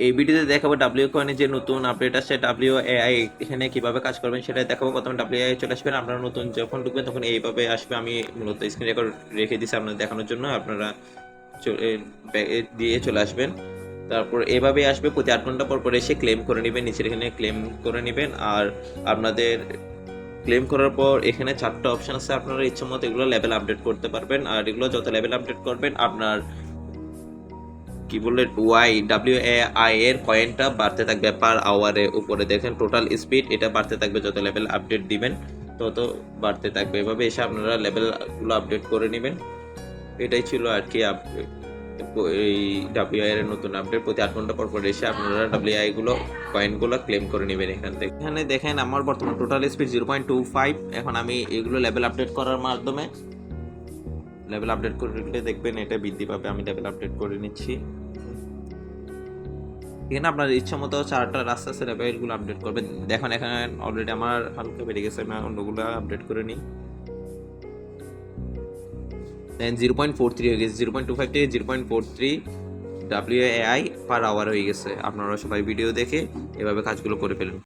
এই ভিডিওতে দেখাবো ডাব্লিউ কয়েনের যে নতুন আপডেট আসছে ডাব্লিউ এআই এখানে কিভাবে কাজ করবেন সেটা দেখাবো। প্রথমে ডাব্লিউ এআই চলে আসবেন, আপনারা নতুন যখন ঢুকবেন তখন এইভাবে আসবে। আমি মূলত স্ক্রিন রেকর্ড রেখে দিচ্ছি আপনাদের দেখানোর জন্য, আপনারা দিয়ে চলে আসবেন। তারপর এভাবে আসবে, প্রতি 8 ঘন্টা পর পর এসে ক্লেম করে নেবেন, নিচের এখানে ক্লেম করে নেবেন। আর আপনাদের ক্লেম করার পর এখানে 4টা অপশন আছে, আপনারা ইচ্ছে মতো এগুলো লেভেল আপডেট করতে পারবেন। আর এগুলো যত লেভেল আপডেট করবেন আপনার কি বললেন WAI এর কয়েনটা বাড়তে থাকবে পার আওয়ারে। উপরে দেখেন টোটাল স্পিড, এটা বাড়তে থাকবে যত লেভেল আপডেট দিবেন তত বাড়তে থাকবে। এভাবে এসে আপনারা লেভেলগুলো আপডেট করে নেবেন। এটাই ছিল আর কি এই WAI এর নতুন আপডেট। প্রতি 8 ঘন্টা পর পর এসে আপনারা WAI গুলো কয়েনগুলো ক্লেম করে নেবেন এখান থেকে। এখানে দেখেন আমার বর্তমান টোটাল স্পিড 0.25। এখন আমি এগুলো লেভেল আপডেট করার মাধ্যমে লেভেল আপডেট করলে দেখবেন এটা বৃদ্ধি পাবে। আমি লেভেল আপডেট করে নিচ্ছি। এখানে আপনার ইচ্ছা মতো 4টা রাস্তা আছে লেভেলগুলো আপডেট করবেন। দেখুন এখানে অলরেডি আমার হালকা বেড়ে গেছে, আমি অন্যগুলো আপডেট করে নিই। দেন 0.43 হয়ে গেছে, 0.25 থেকে 0.43 WAI পার আওয়ার হয়ে গেছে। আপনারা সবাই ভিডিও দেখে এভাবে কাজগুলো করে ফেলুন।